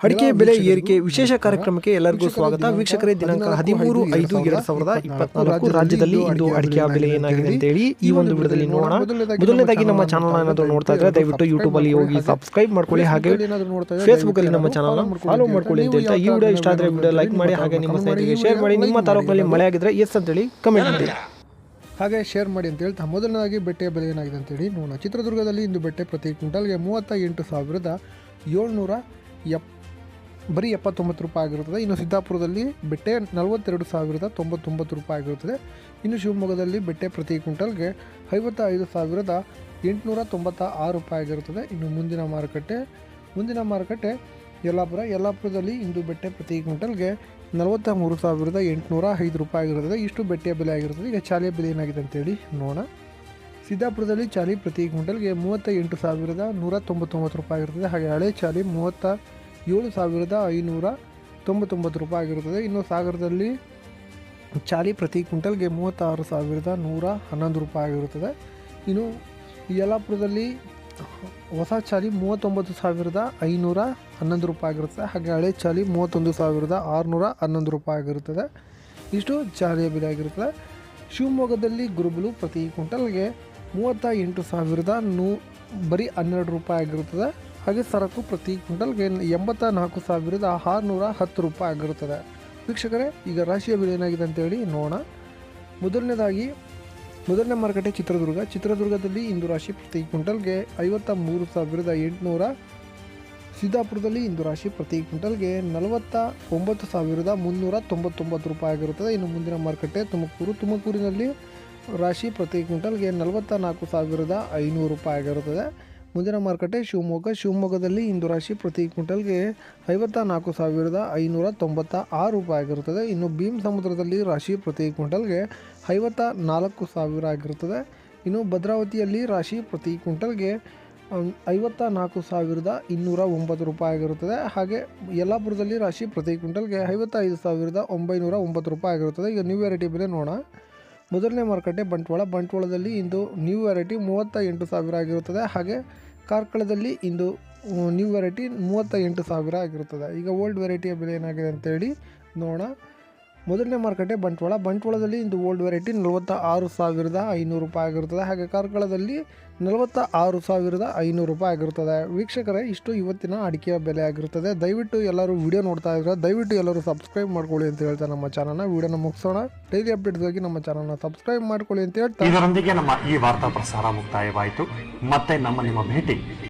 ಅಡಿಕೆ ಬೆಲೆ ಏರಿಕೆ ವಿಶೇಷ ಕಾರ್ಯಕ್ರಮಕ್ಕೆ ಎಲ್ಲರಿಗೂ ಸ್ವಾಗತ. ವೀಕ್ಷಕರೇ, ದಿನಾಂಕ 13/5/2024 ರಾಜ್ಯದಲ್ಲಿ ಇಂದು ಅಡಿಕೆ ಬೆಲೆ ಏನಾಗಿದೆ ಅಂತ ಹೇಳಿ ಈ ಒಂದು ವಿಡಿಯೋದಲ್ಲಿ ನೋಡೋಣ. ಮೊದಲನೇದಾಗಿ ನಮ್ಮ ಚಾನಲ್ ಏನಾದರೂ ನೋಡ್ತಾ ಇದ್ರೆ ದಯವಿಟ್ಟು ಯೂಟ್ಯೂಬ್ ಅಲ್ಲಿ ಹೋಗಿ ಸಬ್ಸ್ಕ್ರೈಬ್ ಮಾಡ್ಕೊಳ್ಳಿ, ಹಾಗೆ ಫೇಸ್ಬುಕ್ ಅಲ್ಲಿ ನಮ್ಮ ಚಾನಲ್ ಫಾಲೋ ಮಾಡ್ಕೊಳ್ಳಿ ಅಂತ ಹೇಳ್ತಾ, ಈ ವಿಡಿಯೋ ಇಷ್ಟ ಆದರೆ ವಿಡಿಯೋ ಲೈಕ್ ಮಾಡಿ, ಹಾಗೆ ನಿಮ್ಮ ಸ್ನೇಹಿತರಿಗೆ ಶೇರ್ ಮಾಡಿ. ನಿಮ್ಮ ತಾಲೂಕಿನಲ್ಲಿ ಮಳೆ ಆಗಿದ್ರೆ ಎಸ್ ಅಂತೇಳಿ ಕಮೆಂಟ್ ಮಾಡಿ, ಹಾಗೆ ಶೇರ್ ಮಾಡಿ ಅಂತ ಹೇಳ್ತಾ, ಮೊದಲನೇದಾಗಿ ಬೆಟ್ಟೆಯ ಬೆಲೆ ಏನಾಗಿದೆ ಅಂತೇಳಿ ನೋಡೋಣ. ಚಿತ್ರದುರ್ಗದಲ್ಲಿ ಇಂದು ಬೆಟ್ಟೆ ಪ್ರತಿ ಕ್ವಿಂಟಲ್ಗೆ 38,770 ಬರೀ 79 ರೂಪಾಯಿ ಆಗಿರುತ್ತದೆ. ಇನ್ನು ಸಿದ್ದಾಪುರದಲ್ಲಿ ಬೆಟ್ಟೆ 42,099 ರೂಪಾಯಿ ಆಗಿರುತ್ತದೆ. ಇನ್ನು ಶಿವಮೊಗ್ಗದಲ್ಲಿ ಬೆಟ್ಟೆ ಪ್ರತಿ ಕ್ವಿಂಟಲ್ಗೆ 55,896 ರೂಪಾಯಿ ಆಗಿರುತ್ತದೆ. ಇನ್ನು ಮುಂದಿನ ಮಾರುಕಟ್ಟೆ ಯಲ್ಲಾಪುರದಲ್ಲಿ ಇಂದು ಬೆಟ್ಟೆ ಪ್ರತಿ ಕ್ವಿಂಟಲ್ಗೆ 43,805 ರೂಪಾಯಿ ಆಗಿರುತ್ತದೆ. ಇಷ್ಟು ಬೆಟ್ಟೆಯ ಬೆಲೆ ಆಗಿರುತ್ತದೆ. ಈಗ ಚಾಲಿಯ ಬೆಲೆ ಏನಾಗಿದೆ ಅಂತೇಳಿ ನೋಡೋಣ. ಸಿದ್ದಾಪುರದಲ್ಲಿ ಚಾಲಿ ಪ್ರತಿ ಕ್ವಿಂಟಲ್ಗೆ 38,199 ರೂಪಾಯಿ ಆಗಿರುತ್ತದೆ. ಹಾಗೆ ಹಳೆ ಚಾಲಿ 37,599 ರೂಪಾಯಿ ಆಗಿರುತ್ತದೆ. ಇನ್ನು ಸಾಗರದಲ್ಲಿ ಚಾಲಿ ಪ್ರತಿ ಕ್ವಿಂಟಲ್ಗೆ 36,111 ರೂಪಾಯಿ ಆಗಿರುತ್ತದೆ. ಇನ್ನು ಯಲ್ಲಾಪುರದಲ್ಲಿ ಹೊಸ ಚಾಲಿ 39,511 ರೂಪಾಯಿ ಆಗಿರುತ್ತದೆ. ಹಾಗೆ ಹಳೆ ಚಾಲಿ 31,611 ರೂಪಾಯಿ ಆಗಿರುತ್ತದೆ. ಇಷ್ಟು ಚಾಲಿಯ ಬೆಲೆ ಆಗಿರುತ್ತದೆ. ಶಿವಮೊಗ್ಗದಲ್ಲಿ ಗುರುಬಲು ಪ್ರತಿ ಕ್ವಿಂಟಲ್ಗೆ 38,100 ಬರೀ 12 ರೂಪಾಯಿ ಆಗಿರುತ್ತದೆ. ಹಾಗೆ ಸರಕು ಪ್ರತಿ ಕ್ವಿಂಟಲ್ಗೆ 84,610 ರೂಪಾಯಿ ಆಗಿರುತ್ತದೆ. ವೀಕ್ಷಕರೇ, ಈಗ ರಾಶಿಯ ಬೆಲೆ ಏನಾಗಿದೆ ಅಂತೇಳಿ ನೋಡೋಣ. ಮೊದಲನೇ ಮಾರುಕಟ್ಟೆ ಚಿತ್ರದುರ್ಗದಲ್ಲಿ ಇಂದು ರಾಶಿ ಪ್ರತಿ ಕ್ವಿಂಟಲ್ಗೆ 53,800. ಸಿದ್ದಾಪುರದಲ್ಲಿ ಇಂದು ರಾಶಿ ಪ್ರತಿ ಕ್ವಿಂಟಲ್ಗೆ 49,399 ರೂಪಾಯಿ ಆಗಿರುತ್ತದೆ. ಇನ್ನು ಮುಂದಿನ ಮಾರುಕಟ್ಟೆ ತುಮಕೂರಿನಲ್ಲಿ ರಾಶಿ ಪ್ರತಿ ಕ್ವಿಂಟಲ್ಗೆ 44,500 ರೂಪಾಯಿ ಆಗಿರುತ್ತದೆ. ಮುಂದಿನ ಮಾರುಕಟ್ಟೆ ಶಿವಮೊಗ್ಗದಲ್ಲಿ ಇಂದು ರಾಶಿ ಪ್ರತಿ ಕ್ವಿಂಟಲ್ಗೆ 54,596 ರೂಪಾಯಿ ಆಗಿರುತ್ತದೆ. ಇನ್ನು ಭೀಮ್ ಸಮುದ್ರದಲ್ಲಿ ರಾಶಿ ಪ್ರತಿ ಕ್ವಿಂಟಲ್ಗೆ 54,000 ಆಗಿರುತ್ತದೆ. ಇನ್ನು ಭದ್ರಾವತಿಯಲ್ಲಿ ರಾಶಿ ಪ್ರತಿ ಕ್ವಿಂಟಲ್ಗೆ 54,209 ರೂಪಾಯಿ ಆಗಿರುತ್ತದೆ. ಹಾಗೆ ಯಲ್ಲಾಪುರದಲ್ಲಿ ರಾಶಿ ಪ್ರತಿ ಕ್ವಿಂಟಲ್ಗೆ 55,909 ರೂಪಾಯಿ ಆಗಿರುತ್ತದೆ. ಈಗ ನ್ಯೂ ವೆರೈಟಿ ಬೆಲೆ ನೋಡೋಣ. ಮೊದಲನೇ ಮಾರುಕಟ್ಟೆ ಬಂಟ್ವಾಳದಲ್ಲಿ ಇಂದು ನ್ಯೂ ವೆರೈಟಿ 38,000 ಆಗಿರುತ್ತದೆ. ಹಾಗೆ ಕಾರ್ಕಳದಲ್ಲಿ ಇಂದು ನ್ಯೂ ವೆರೈಟಿ 38,000 ಆಗಿರುತ್ತದೆ. ಈಗ ಓಲ್ಡ್ ವೆರೈಟಿಯ ಬೆಲೆ ಏನಾಗಿದೆ ಅಂತೇಳಿ ನೋಡೋಣ. ಮೊದಲನೇ ಮಾರುಕಟ್ಟೆ ಬಂಟ್ವಾಳದಲ್ಲಿ ಇಂದು ಓಲ್ಡ್ ವೆರೈಟಿ 46,500 ರೂಪಾಯಿ ಆಗಿರುತ್ತದೆ. ಹಾಗೆ ಕಾರ್ಕಳದಲ್ಲಿ 46,500 ರೂಪಾಯಿ ಆಗಿರುತ್ತದೆ. ವೀಕ್ಷಕರೇ, ಇಷ್ಟು ಇವತ್ತಿನ ಅಡಿಕೆಯ ಬೆಲೆ ಆಗಿರುತ್ತದೆ. ದಯವಿಟ್ಟು ಎಲ್ಲರೂ ವಿಡಿಯೋ ನೋಡ್ತಾ ಇದ್ರೆ ದಯವಿಟ್ಟು ಎಲ್ಲರೂ ಸಬ್ಸ್ಕ್ರೈಬ್ ಮಾಡ್ಕೊಳ್ಳಿ ಅಂತ ಹೇಳ್ತಾ ನಮ್ಮ ಚಾನಲ್ನ ವಿಡಿಯೋನ ಮುಗಿಸೋಣ. ಡೈಲಿ ಅಪ್ಡೇಟ್ಸ್ಗಾಗಿ ನಮ್ಮ ಚಾನಲ್ನ ಸಬ್ಸ್ಕ್ರೈಬ್ ಮಾಡ್ಕೊಳ್ಳಿ ಅಂತ ಹೇಳ್ತಾ ಇದರೊಂದಿಗೆ ನಮ್ಮ ಈ ವಾರ್ತಾ ಪ್ರಸಾರ ಮುಕ್ತಾಯವಾಯಿತು. ಮತ್ತೆ ನಿಮ್ಮ ಭೇಟಿ